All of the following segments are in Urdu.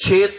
6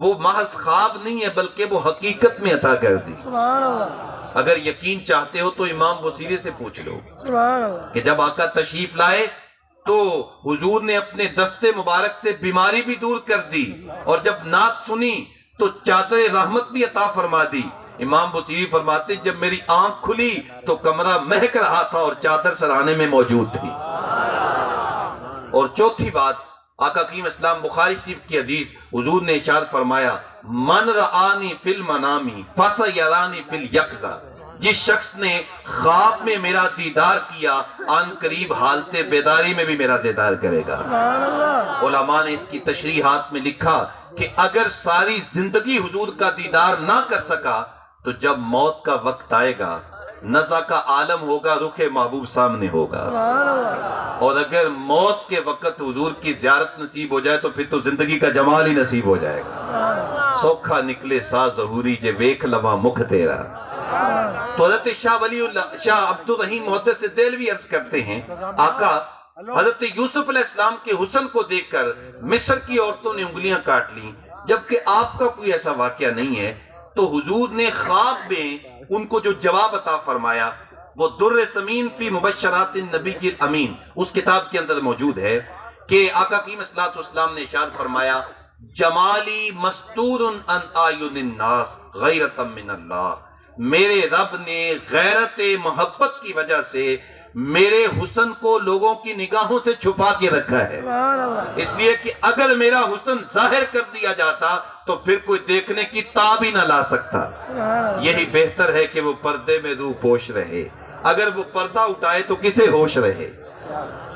وہ محض خواب نہیں ہے بلکہ وہ حقیقت میں عطا کر دی۔ سبحان اللہ، اگر یقین چاہتے ہو تو امام بصیری سے پوچھ لو سبحان اللہ، کہ جب آقا تشریف لائے تو حضور نے اپنے دستے مبارک سے بیماری بھی دور کر دی، اور جب نعت سنی تو چادر رحمت بھی عطا فرما دی۔ امام بصیری فرماتے جب میری آنکھ کھلی تو کمرہ مہک رہا تھا اور چادر سرانے میں موجود تھی۔ اور چوتھی بات، آقا کریم اسلام بخاری شریف کی حدیث، حضور نے ارشاد فرمایا من رآنی فی المنامی فسیرانی فی الیقظہ، جس شخص نے خواب میں میرا دیدار کیا آن قریب حالت بیداری میں بھی میرا دیدار کرے گا۔ سبحان اللہ، علماء نے اس کی تشریحات میں لکھا کہ اگر ساری زندگی حضور کا دیدار نہ کر سکا تو جب موت کا وقت آئے گا نزع کا عالم ہوگا، رخ محبوب سامنے ہوگا، سبحان اللہ، اور اگر موت کے وقت حضور کی زیارت نصیب ہو جائے تو پھر تو زندگی کا جمال ہی نصیب ہو جائے گا۔ سوکھا نکلے سا ظہوری جے ویکھ لواں مکھ تیرا۔ تو حضرت شاہ عبد الرحیم محدث دہلوی عرض کرتے ہیں آقا حضرت یوسف علیہ السلام کے حسن کو دیکھ کر مصر کی عورتوں نے انگلیاں کاٹ لیں، جبکہ آپ کا کوئی ایسا واقعہ نہیں ہے۔ تو حضور نے خواب میں ان کو جو جواب عطا فرمایا وہ در ثمین فی مبشرات النبی الامین اس کتاب کے اندر موجود ہے کہ آقا کریم صلی اللہ علیہ وسلم نے ارشاد فرمایا جمالی مستور عن اعین الناس غیرۃ من اللہ، میرے رب نے غیرت محبت کی وجہ سے میرے حسن کو لوگوں کی نگاہوں سے چھپا کے رکھا ہے، سبحان اللہ، اس لیے کہ اگر میرا حسن ظاہر کر دیا جاتا تو پھر کوئی دیکھنے کی تاب ہی نہ لا سکتا۔ سبحان اللہ، یہی بہتر ہے کہ وہ پردے میں روح پوش رہے، اگر وہ پردہ اٹھائے تو کسے ہوش رہے۔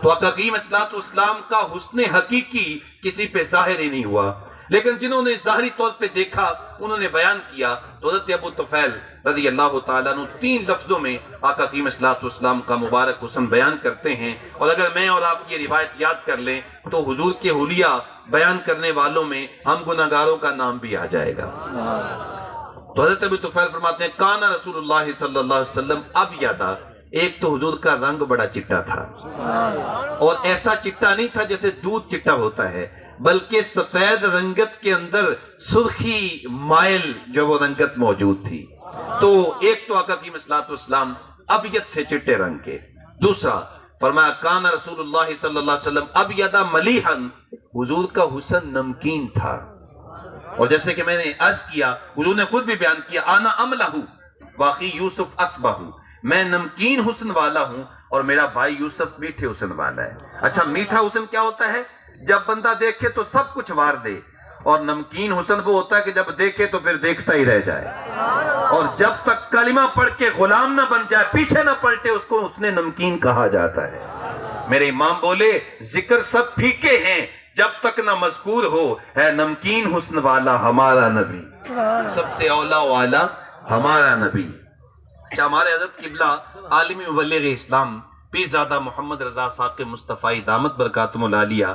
تو آقا کریم صلی اللہ علیہ وسلم کا حسن حقیقی کسی پہ ظاہر ہی نہیں ہوا، لیکن جنہوں نے ظاہری طور پہ دیکھا انہوں نے بیان کیا۔ تو حضرت ابو طفیل رضی اللہ تعالیٰ عنہ 3 لفظوں میں آقا کریم صلی اللہ علیہ وسلم کا مبارک حسن بیان کرتے ہیں، اور اگر میں اور آپ یہ روایت یاد کر لیں تو حضور کے حلیہ بیان کرنے والوں میں ہم گناہگاروں کا نام بھی آ جائے گا۔ تو حضرت ابو طفیل فرماتے ہیں کانا رسول اللہ صلی اللہ علیہ وسلم اب یادا، ایک تو حضور کا رنگ بڑا چٹا تھا، اور ایسا چٹا نہیں تھا جیسے دودھ چٹا ہوتا ہے، بلکہ سفید رنگت کے اندر سرخی مائل جو وہ رنگت موجود تھی۔ تو ایک تو آقا کریم صلی اللہ علیہ وسلم ابیض تھے چٹے رنگ کے، دوسرا فرمایا کان رسول اللہ صلی اللہ علیہ وسلم ابیض ملیحن، حضور کا حسن نمکین تھا، اور جیسے کہ میں نے عرض کیا حضور نے خود بھی بیان کیا انا املہ باقی یوسف اسبہ، میں نمکین حسن والا ہوں اور میرا بھائی یوسف میٹھے حسن والا ہے۔ اچھا میٹھا حسن کیا ہوتا ہے؟ جب بندہ دیکھے تو سب کچھ وار دے، اور نمکین حسن وہ ہوتا ہے کہ جب دیکھے تو پھر دیکھتا ہی رہ جائے، اور جب تک کلمہ پڑھ کے غلام نہ بن جائے، پیچھے نہ پلٹے، اس کو اس نے نمکین کہا جاتا ہے۔ میرے امام بولے ذکر سب پھیکے ہیں جب تک نہ مذکور ہو، ہے نمکین حسن والا ہمارا نبی، سب سے اولا والا ہمارا نبی۔ ہمارے حضرت قبلہ عالمی مبلغ اسلام پیرزادہ محمد رضا ثاقب مصطفی دامت برکاتہم العالیہ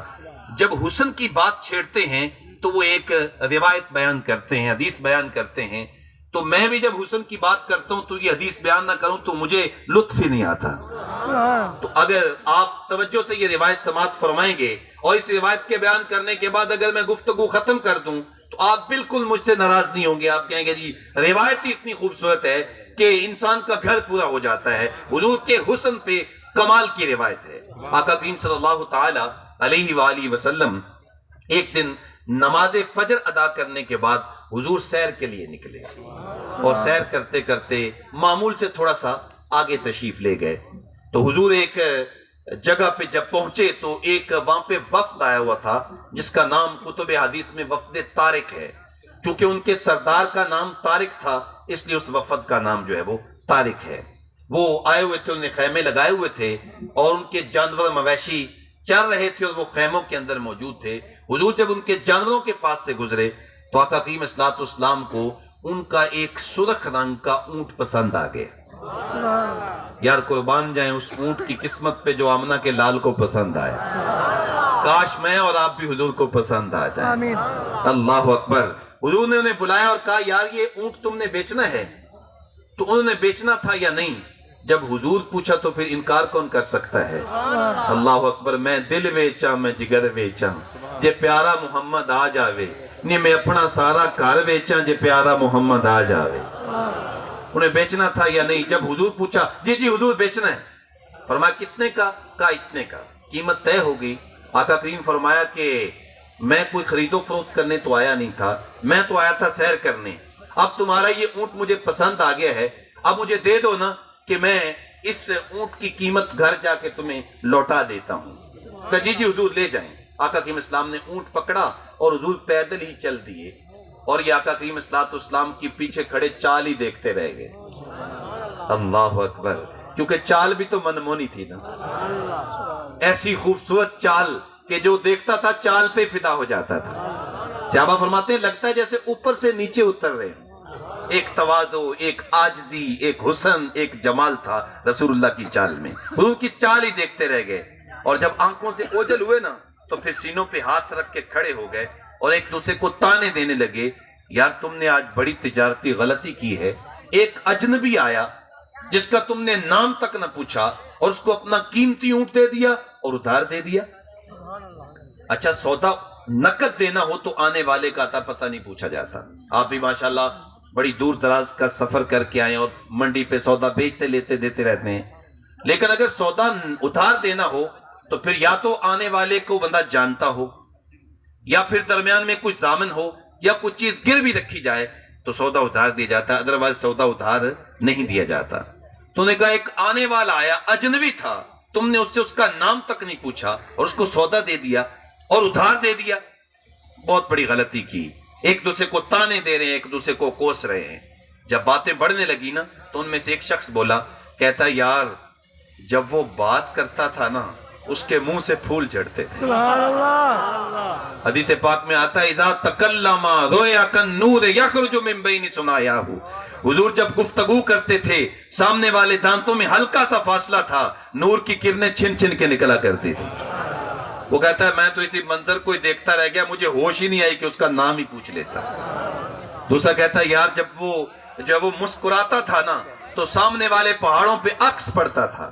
جب حسن کی بات چھیڑتے ہیں تو وہ ایک روایت بیان کرتے ہیں، حدیث بیان کرتے ہیں۔ تو میں بھی جب حسن کی بات کرتا ہوں تو یہ حدیث بیان نہ کروں تو مجھے لطف ہی نہیں آتا۔ تو اگر آپ توجہ سے یہ روایت سماعت فرمائیں گے اور اس روایت کے بیان کرنے کے بعد اگر میں گفتگو ختم کر دوں تو آپ بالکل مجھ سے ناراض نہیں ہوں گے، آپ کہیں گے جی روایت ہی اتنی خوبصورت ہے کہ انسان کا گھر پورا ہو جاتا ہے، حضور کے حسن پہ کمال کی روایت ہے۔ آقا کریم صلی اللہ تعالی علیہ وآلہ وسلم ایک دن نماز فجر ادا کرنے کے بعد حضور سیر کے لیے نکلے، اور سیر کرتے کرتے معمول سے تھوڑا سا آگے تشریف لے گئے۔ تو حضور ایک جگہ پہ جب پہنچے تو ایک وہاں پہ وفد آیا ہوا تھا جس کا نام کتب حدیث میں وفد طارق ہے، چونکہ ان کے سردار کا نام طارق تھا اس لیے اس وفد کا نام جو ہے وہ طارق ہے۔ وہ آئے ہوئے تھے، انہوں نے خیمے لگائے ہوئے تھے اور ان کے جانور مویشی چر رہے تھے اور وہ خیموں کے اندر موجود تھے۔ حضور جب ان کے جانوروں کے پاس سے گزرے تو آقا کریم صلی اللہ علیہ وسلم کو ان کا ایک سرخ رنگ کا اونٹ پسند آ گیا۔ یار قربان جائیں اس اونٹ کی قسمت پہ جو آمنہ کے لال کو پسند آیا، کاش میں اور آپ بھی حضور کو پسند آ جائیں۔ آمین۔ اللہ اکبر۔ حضور نے انہیں بلایا اور کہا یار یہ اونٹ تم نے بیچنا ہے؟ تو انہوں نے بیچنا تھا یا نہیں؟ جب حضور پوچھا تو پھر انکار کون کر سکتا ہے؟ اللہ اکبر۔ میں دل ویچا میں جگر ویچا، جے پیارا محمد آ جاوے، نہیں میں اپنا سارا گھر بیچاں جے پیارا محمد آ جاوے. انہیں بیچنا تھا یا نہیں. جب حضور پوچھا جی حضور بیچنا ہے, فرمایا کتنے کا؟ کہا اتنے کا. قیمت طے ہو گئی. آقا کریم فرمایا کہ میں کوئی خرید و فروخت کرنے تو آیا نہیں تھا, میں تو آیا تھا سیر کرنے. اب تمہارا یہ اونٹ مجھے پسند آ گیا ہے, اب مجھے دے دو نا کہ میں اس اونٹ کی قیمت گھر جا کے تمہیں لوٹا دیتا ہوں. کہا جی حضور لے جائیں. آقا کریم اسلام نے اونٹ پکڑا اور حضور پیدل ہی چل دیے, اور یہ آقا کریم اسلام کی پیچھے کھڑے چال ہی دیکھتے رہ گئے. اللہ اکبر. کیونکہ چال بھی تو منمونی تھی نا, ایسی خوبصورت چال کہ جو دیکھتا تھا چال پہ فدا ہو جاتا تھا. صحابہ فرماتے ہیں لگتا ہے جیسے اوپر سے نیچے اتر رہے ہیں. ایک تواضع, ایک عاجزی, ایک حسن, ایک جمال تھا رسول اللہ کی چال میں. حضور کی چال ہی دیکھتے رہ گئے, اور جب آنکھوں سے اوجھل ہوئے نا تو پھر سینوں پہ ہاتھ رکھ کے کھڑے ہو گئے اور ایک دوسرے کو تانے دینے لگے. یار تم نے آج بڑی تجارتی غلطی کی ہے. ایک اجنبی آیا جس کا تم نے نام تک نہ پوچھا اور اس کو اپنا قیمتی اونٹ دے دیا اور ادھار دے دیا. اچھا سودا نقد دینا ہو تو آنے والے کا اتا پتہ نہیں پوچھا جاتا. آپ بھی ماشاءاللہ بڑی دور دراز کا سفر کر کے آئے اور منڈی پہ سودا بیچتے لیتے دیتے رہتے ہیں, لیکن اگر سودا ادھار دینا ہو تو پھر یا تو آنے والے کو بندہ جانتا ہو, یا پھر درمیان میں کچھ ضامن ہو, یا کچھ چیز گر بھی رکھی جائے تو سودا ادھار دیا جاتا ہے, ادروائز سودا ادھار نہیں دیا جاتا. تو نے کہا ایک آنے والا آیا, اجنبی تھا, تم نے اس سے اس کا نام تک نہیں پوچھا اور اس کو سودا دے دیا اور ادھار دے دیا. بہت بڑی غلطی کی. ایک دوسرے کو تانے دے رہے ہیں, ایک دوسرے کو کوس رہے ہیں. جب باتیں بڑھنے لگی نا تو ان میں سے ایک شخص بولا, کہتا یار جب وہ بات کرتا تھا نا اس کے منہ سے پھول جھڑتے تھے. سبحان اللہ. حدیث پاک میں آتا ہے اذا تکلم رویا کالنور یخرج من بین ثنایاہ. حضور جب گفتگو کرتے تھے سامنے والے دانتوں میں ہلکا سا فاصلہ تھا, نور کی کرنیں چھن چھن کے نکلا کرتی تھی. وہ کہتا ہے میں تو اسی منظر کو ہی دیکھتا رہ گیا, مجھے ہوش ہی نہیں آئی کہ اس کا نام ہی پوچھ لیتا. دوسرا کہتا ہے یار جب وہ مسکراتا تھا نا تو سامنے والے پہاڑوں پہ عکس پڑتا تھا.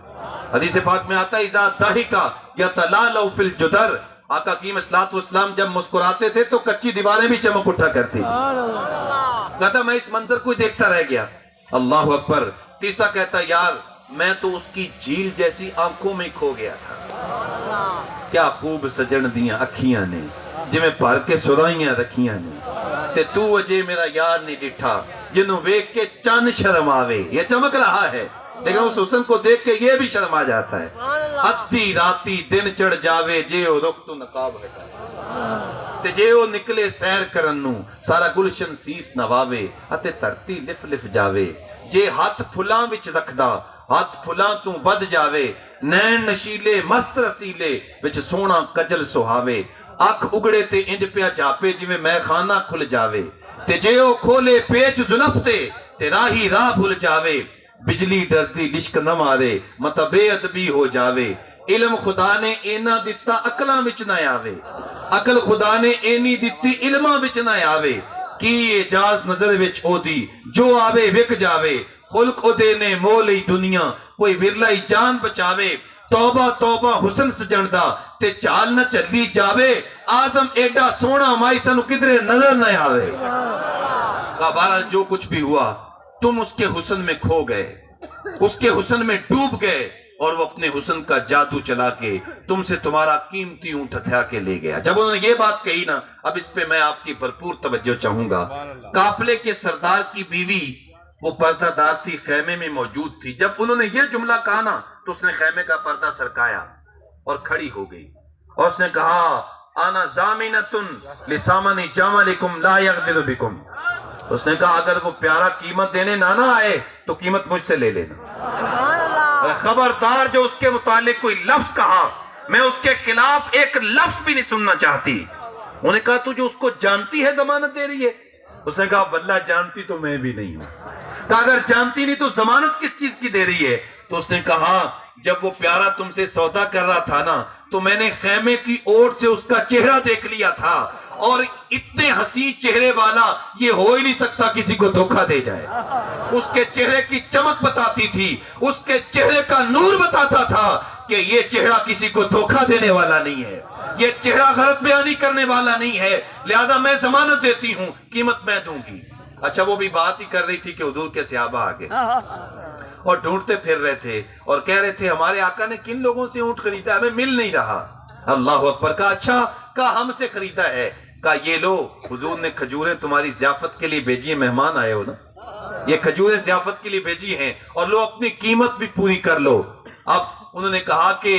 حدیث پاک میں آتا ہے اذا ضحک یتلالوا فی الجدر. آقا کریم صلی اللہ علیہ وسلم جب مسکراتے تھے تو کچی دیواریں بھی چمک اٹھا کرتی تھی. کہتا میں اس منظر کو دیکھتا رہ گیا. اللہ اکبر. تیسرا کہتا یار میں تو اس کی جھیل جیسی آنکھوں میں کھو گیا تھا. کیا خوب سجن دیاں اکھیاں نے جی میں بھر کے سرائیاں رکھیاں نے, تے تو اجے میرا یار نہیں ڈٹھا جنوں ویکھ کے چند شرم آوے. یہ چمک رہا ہے لیکن اس حسن کو دیکھ کے یہ بھی شرم آ جاتا ہے. ادھی راتی دن چڑھ جاوے جے او رخ تو نقاب ہٹائے, تے جے او نکلے سیر کرن نو سارا گلشن سیس نواوے اتے دھرتی لف لف جاوے. جے ہاتھ پھلاں وچ رکھدا ہاتھ پھلاں تو بد جاوے, نین نشیلے مست رسیلے وچ سونا کجل سہاوے. اکھ اگڑے تے انج پیا جاپے جویں میں خانہ کھل جاوے, تے جے او کھولے پیچ زلف تے راہی راہ بھول جاوے. بجلی ڈرتی لشک نہ مارے متا بے ادبی ہو جاوے. علم خدا نے اینا دتا عقلاں وچ نہ آوے, عقل خدا نے اینی دتی علماں وچ نہ آوے. کی اجاز نظر وچ او دی جو آوے وک جاوے. خلق او دے نے مول دنیا کوئی ورلائی جان بچاوے. توبہ توبہ حسن سجن دا تے چال نہ چلی جاوے. آزم ایڈا سونا مائی سنو کدرے نظر نہ آوے. بہرحال جو کچھ بھی ہوا تم اس کے حسن میں کھو گئے, اس کے حسن میں ڈوب گئے, اور وہ اپنے حسن کا جادو چلا کے تم سے تمہارا قیمتی اونٹ ہتھیا کے لے گیا. جب انہوں نے یہ بات کہی نا, اب اس پہ میں آپ کی بھرپور توجہ چاہوں گا. قافلے کے سردار کی بیوی وہ پردہ دار تھی, خیمے میں موجود تھی. جب انہوں نے یہ جملہ کہا نا تو اس نے خیمے کا پردہ سرکایا اور کھڑی ہو گئی, اور اس نے کہا انا ضامنۃ لسامن جملکم لا یغدر بکم. اس نے کہا اگر وہ پیارا قیمت دینے نہ آئے تو قیمت مجھ سے لے لینا. خبردار جو اس کے متعلق کوئی لفظ کہا میں اس کے خلاف ایک لفظ بھی نہیں سننا چاہتی. انہوں نے کہا تو جو اس کو جانتی ہے ضمانت دے رہی ہے؟ اس نے کہا واللہ جانتی تو میں بھی نہیں ہوں. کہا اگر جانتی نہیں تو ضمانت کس چیز کی دے رہی ہے؟ تو اس نے کہا جب وہ پیارا تم سے سودا کر رہا تھا نا تو میں نے خیمے کی اوٹ سے اس کا چہرہ دیکھ لیا تھا, اور اتنے حسین چہرے والا یہ ہو ہی نہیں سکتا کسی کو دھوکہ دے جائے. اس کے چہرے کی چمک بتاتی تھی, اس کے چہرے کا نور بتاتا تھا کہ یہ چہرہ کسی کو دھوکہ دینے والا نہیں ہے، یہ چہرہ غلط بیانی کرنے والا نہیں ہے، لہذا میں ضمانت دیتی ہوں، قیمت میں دوں گی۔ اچھا وہ بھی بات ہی کر رہی تھی کہ حضور کے صحابہ آگے اور ڈھونڈتے پھر رہے تھے اور کہہ رہے تھے ہمارے آقا نے کن لوگوں سے اونٹ خریدا، ہمیں مل نہیں رہا۔ اللہ اکبر، کہا اچھا، کہا ہم سے خریدا ہے، کہا یہ لو حضور نے کھجوریں تمہاری ضیافت کے لیے بھیجی ہیں، مہمان آئے ہو نا، یہ کھجوریں ضیافت کے لیے بھیجی ہیں اور لو اپنی قیمت بھی پوری کر لو۔ اب انہوں نے کہا کہ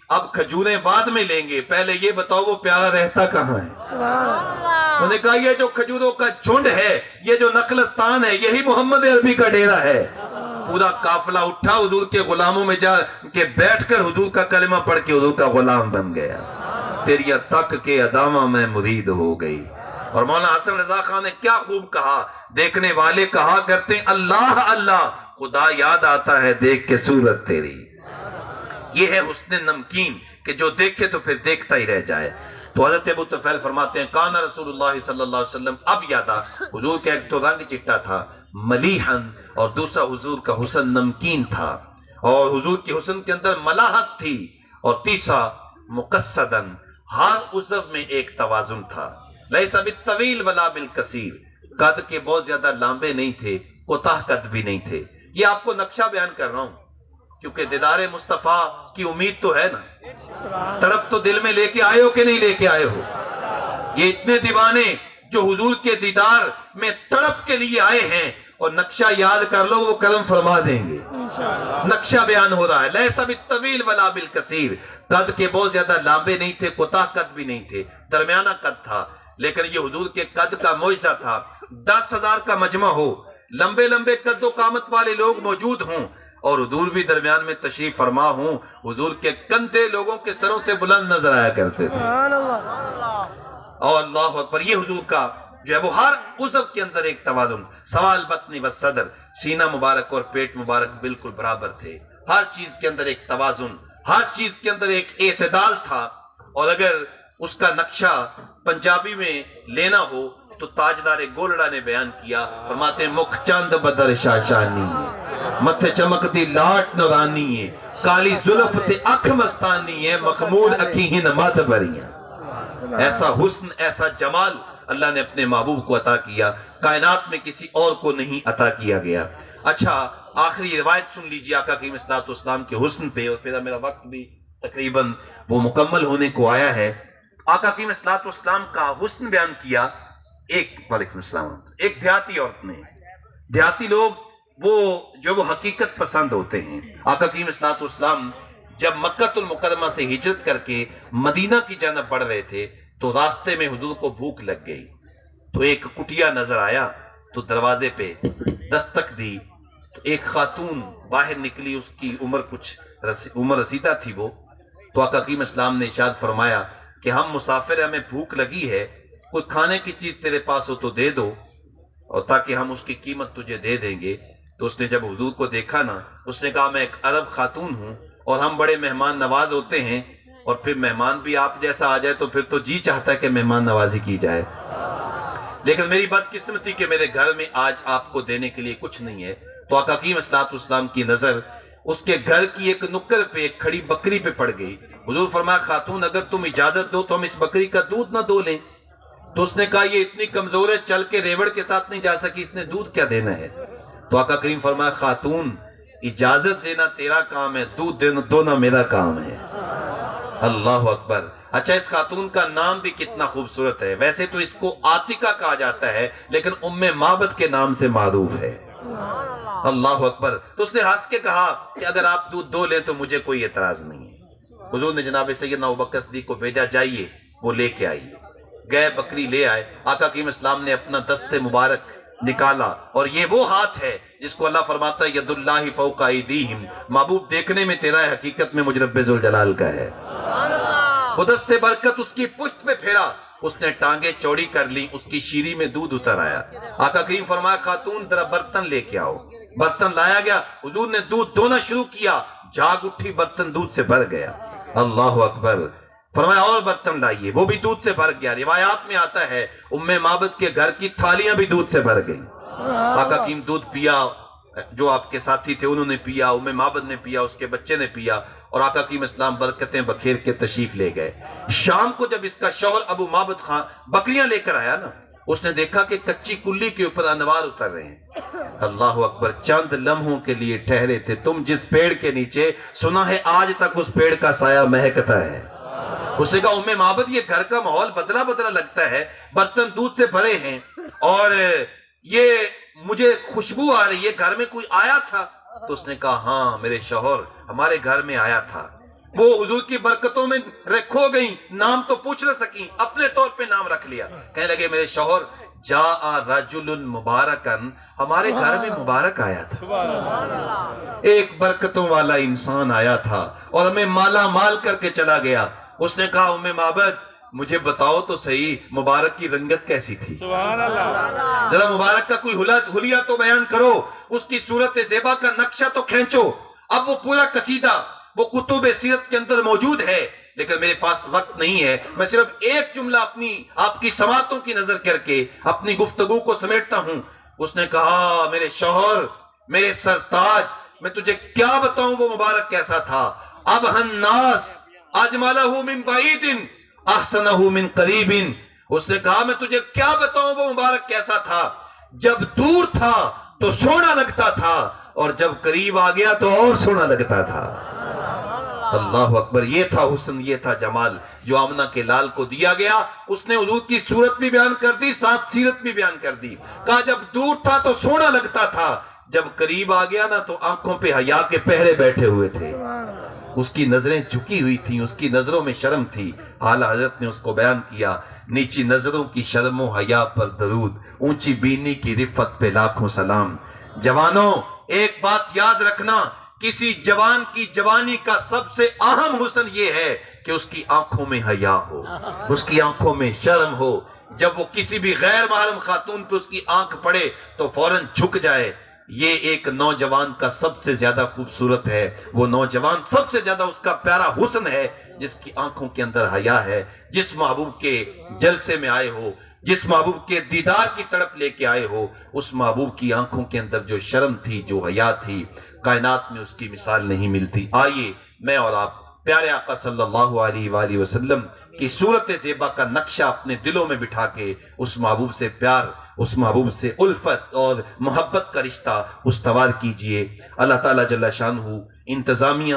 اب کھجوریں بعد میں لیں گے، پہلے یہ بتاؤ وہ پیارا رہتا کہاں ہے؟ انہوں نے کہا یہ جو کھجوروں کا جھنڈ ہے، یہ جو نخلستان ہے، یہی محمد عربی کا ڈیرا ہے۔ پورا قافلہ اٹھا، حضور کے غلاموں میں جا کے بیٹھ کر حضور کا کلمہ پڑھ کے حضور کا غلام بن گیا۔ تیریا تک کے ادامہ میں مرید ہو گئی۔ اور مولانا حسن رضا خان نے کیا خوب کہا، دیکھنے والے کہا کرتے اللہ اللہ، خدا یاد آتا ہے دیکھ کے صورت تیری۔ یہ ہے حسن نمکین کہ جو دیکھے تو پھر دیکھتا ہی رہ جائے۔ تو حضرت ابو طفیل فرماتے ہیں کانا رسول اللہ صلی اللہ علیہ وسلم اب یادا، حضور کا ایک تو رنگ چٹا تھا ملیحن، اور دوسرا حضور کا حسن نمکین تھا، اور حضور کی حسن کے اندر ملاحت تھی، اور تیسرا مقصدن، ہر عضو میں ایک توازن تھا۔ لیس بالطویل ولا بالکثیر، قد کے بہت زیادہ لمبے نہیں تھے، کوتاہ قد بھی نہیں تھے۔ یہ آپ کو نقشہ بیان کر رہا ہوں کیونکہ دیدار مصطفیٰ کی امید تو ہے نا، تڑپ تو دل میں لے کے آئے ہو کہ نہیں لے کے آئے ہو؟ یہ اتنے دیوانے جو حضور کے دیدار میں تڑپ کے لیے آئے ہیں، اور نقشہ یاد کر لو وہ کرم فرما دیں گے۔ نقشہ بیان ہو رہا ہے، لیس بالطویل ولا بالکثیر، قد کے بہت زیادہ لمبے نہیں تھے، کوتاہ قد بھی نہیں تھے، درمیانہ قد تھا۔ لیکن یہ حضور کے قد کا معجزہ تھا، 10,000 کا مجمع ہو، لمبے لمبے قد و قامت والے لوگ موجود ہوں، اور حضور بھی درمیان میں تشریف فرما ہوں، حضور کے کندھے لوگوں کے سروں سے بلند نظر آیا کرتے تھے۔ اور اللہ اکبر، یہ حضور کا جو ہے وہ ہر عضو کے اندر ایک توازن، سوال بطنی و صدر، سینہ مبارک اور پیٹ مبارک بالکل برابر تھے، ہر چیز کے اندر ایک توازن، ہر چیز کے اندر ایک اعتدال تھا۔ اور اگر اس کا نقشہ پنجابی میں لینا ہو تو تاجدار گولڑا نے بیان کیا، فرماتے ہیں مکھ چاند بدر شاشانی ہے، متھے چمکتی لاٹ نورانی ہے، کالی زلف تے اکھ مستانی ہے، مخمود اکھیں مد بریاں۔ ایسا حسن، ایسا جمال اللہ نے اپنے محبوب کو عطا کیا، کائنات میں کسی اور کو نہیں عطا کیا گیا۔ اچھا آخری روایت سن لیجیے آقا کریم صلی اللہ علیہ وسلم کے حسن پہ، اور پھر میرا وقت بھی تقریباً وہ مکمل ہونے کو آیا ہے۔ آقا کریم صلی اللہ علیہ وسلم کا حسن بیان کیا وعلیکم السلام، ایک دیہاتی عورت نے۔ دیہاتی لوگ وہ جو وہ حقیقت پسند ہوتے ہیں۔ آقا کریم صلی اللہ علیہ وسلم جب مکہ المکرمہ سے ہجرت کر کے مدینہ کی جانب بڑھ رہے تھے تو راستے میں حضور کو بھوک لگ گئی، تو ایک کٹیا نظر آیا، تو دروازے پہ دستک دی، تو ایک خاتون باہر نکلی، اس کی عمر رسیدہ تھی وہ، تو آقا کریم اسلام نے ارشاد فرمایا کہ ہم مسافر ہیں، ہمیں بھوک لگی ہے، کوئی کھانے کی چیز تیرے پاس ہو تو دے دو، اور تاکہ ہم اس کی قیمت تجھے دے دیں گے۔ تو اس نے جب حضور کو دیکھا نا، اس نے کہا میں ایک عرب خاتون ہوں اور ہم بڑے مہمان نواز ہوتے ہیں، اور پھر مہمان بھی آپ جیسا آ جائے تو پھر تو جی چاہتا ہے کہ مہمان نوازی کی جائے، لیکن میری بدقسمتی کہ میرے گھر میں آج آپ کو دینے کے لیے کچھ نہیں ہے۔ تو آقا کریم صلی اللہ علیہ وسلم کی نظر اس کے گھر کی ایک نکر پہ ایک کھڑی بکری پہ پڑ گئی۔ حضور فرمایا خاتون اگر تم اجازت دو تو ہم اس بکری کا دودھ نہ دو لیں۔ تو اس نے کہا یہ اتنی کمزور ہے، چل کے ریوڑ کے ساتھ نہیں جا سکی، اس نے دودھ کیا دینا ہے؟ تو آقا کریم فرمایا خاتون اجازت دینا تیرا کام ہے، دودھ دونا میرا کام ہے۔ اللہ اکبر۔ اچھا اس خاتون کا نام بھی کتنا خوبصورت ہے، ویسے تو اس کو عاتقہ کہا جاتا ہے لیکن ام معبد کے نام سے معروف ہے۔ اللہ اکبر۔ تو اس نے ہنس کے کہا کہ اگر آپ دودھ دو لیں تو مجھے کوئی اعتراض نہیں ہے۔ حضور نے جناب سیدنا ابوبکر صدیق کو بھیجا جائیے وہ لے کے آئیے، گئے بکری لے آئے۔ آقا کریم اسلام نے اپنا دست مبارک نکالا، اور یہ وہ ہاتھ ہے جس کو اللہ فرماتا ہے ید اللہ فوق ایدیہم، محبوب دیکھنے میں تیرا ہے، حقیقت میں مجھ رب ذوالجلال کا ہے۔ وہ دست برکت اس کی پشت پہ پھیرا، اس نے ٹانگیں چوڑی کر لی، اس کی شیری میں دودھ اتر آیا۔ آقا کریم فرمایا خاتون ذرا برتن لے کے آؤ۔ برتن لایا گیا، حضور نے دودھ دونا شروع کیا، جھاگ اٹھی، برتن دودھ سے بھر گیا۔ اللہ اکبر۔ فرمایا اور برتن لائیے، وہ بھی دودھ سے بھر گیا۔ روایات میں آتا ہے ام معبد کے گھر کی تھالیاں بھی دودھ سے بھر گئیں۔ آقا کریم دودھ پیا، جو آپ کے ساتھی تھے انہوں نے پیا، ام معبد نے پیا، اس کے بچے نے پیا، اور آقا کی اسلام برکتیں بکھیر کے تشریف لے گئے۔ شام کو جب اس کا شوہر ابو معبد خان بکریاں لے کر آیا نا، اس نے دیکھا کہ کچی کلی کے اوپر انوار اتر رہے ہیں۔ اللہ اکبر، چند لمحوں کے لیے ٹھہرے تھے، تم جس پیڑ کے نیچے، سنا ہے آج تک اس پیڑ کا سایہ مہکتا ہے۔ اس نے کہا ام معبد یہ گھر کا ماحول بدلا بدلا لگتا ہے، برتن دودھ سے بھرے ہیں اور یہ مجھے خوشبو آ رہی ہے، گھر میں کوئی آیا تھا؟ تو اس نے کہا ہاں میرے شوہر ہمارے گھر میں آیا تھا، وہ حضور کی برکتوں میں کھو گئی، نام تو پوچھ نہ سکی، اپنے طور پہ نام رکھ لیا۔ کہنے لگے میرے شوہر جاء رجل مبارکن، ہمارے گھر میں مبارک آیا تھا، ایک برکتوں والا انسان آیا تھا اور ہمیں مالا مال کر کے چلا گیا۔ اس نے کہا ام معبد مجھے بتاؤ تو صحیح مبارک کی رنگت کیسی تھی، ذرا مبارک کا کوئی حلیہ تو بیان کرو، اس کی صورت زیبا کا نقشہ تو کھینچو۔ اب وہ پورا قصیدہ وہ کتب سیرت کے اندر موجود ہے، لیکن میرے پاس وقت نہیں ہے، میں صرف ایک جملہ آپ کی سماعتوں کی نظر کر کے اپنی گفتگو کو سمیٹتا ہوں۔ اس نے کہا میرے شوہر، میرے سرتاج، میں تجھے کیا بتاؤں وہ مبارک کیسا تھا؟ اب الناس اجملہ من بعید احسنہ من قریب، اس نے کہا میں تجھے کیا بتاؤں وہ مبارک کیسا تھا، جب دور تھا تو سونا لگتا تھا اور جب قریب آ گیا تو اور سونا لگتا تھا۔ اللہ اکبر، یہ تھا حسن، یہ تھا جمال جو آمنہ کے لال کو دیا گیا۔ اس نے حضور کی صورت بھی بیان کر دی، ساتھ سیرت بھی بیان کر دی۔ کہا جب دور تھا تو سونا لگتا تھا، جب قریب آ گیا نا تو آنکھوں پہ حیا کے پہرے بیٹھے ہوئے تھے، اس کی نظریں جھکی ہوئی تھیں، اس کی نظروں میں شرم تھی۔ اعلیٰ حضرت نے اس کو بیان کیا، نیچی نظروں کی شرم و حیا پر درود، اونچی بینی کی رفت پہ لاکھوں سلام۔ جوانوں ایک بات یاد رکھنا، کسی جوان کی جوانی کا سب سے اہم حسن یہ ہے کہ اس کی آنکھوں میں حیا ہو، اس کی آنکھوں میں شرم ہو۔ جب وہ کسی بھی غیر محرم خاتون پہ اس کی آنکھ پڑے تو فوراً جھک جائے۔ یہ ایک نوجوان کا سب سے زیادہ خوبصورت ہے، وہ نوجوان سب سے زیادہ اس کا پیارا حسن ہے جس کی آنکھوں کے اندر حیا ہے، جس محبوب کے جلسے میں آئے ہو، جس محبوب کے دیدار کی تڑپ لے کے آئے ہو، اس محبوب کی آنکھوں کے اندر جو شرم تھی، جو حیا تھی، کائنات میں اس کی مثال نہیں ملتی۔ آئیے میں اور آپ پیارے آقا صلی اللہ علیہ وآلہ وسلم کی صورت زیبا کا نقشہ اپنے دلوں میں بٹھا کے اس محبوب سے پیار، اس محبوب سے الفت اور محبت کا رشتہ استوار کیجئے۔ اللہ تعالیٰ جل شانہ انتظامیہ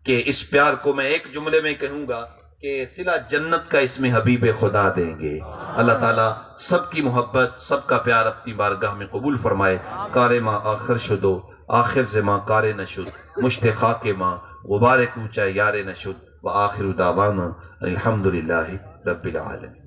کے اس پیار کو میں ایک جملے میں کہوں گا کہ صلہ جنت کا اس میں حبیب خدا دیں گے۔ اللہ تعالیٰ سب کی محبت، سب کا پیار اپنی بارگاہ میں قبول فرمائے۔ کار ماں آخر شدو، آخر سے ماں کار نشد، مشت خاک ماں غبار کوچہ یار نشد، وآخر دعوانا الحمدللہ رب العالمین۔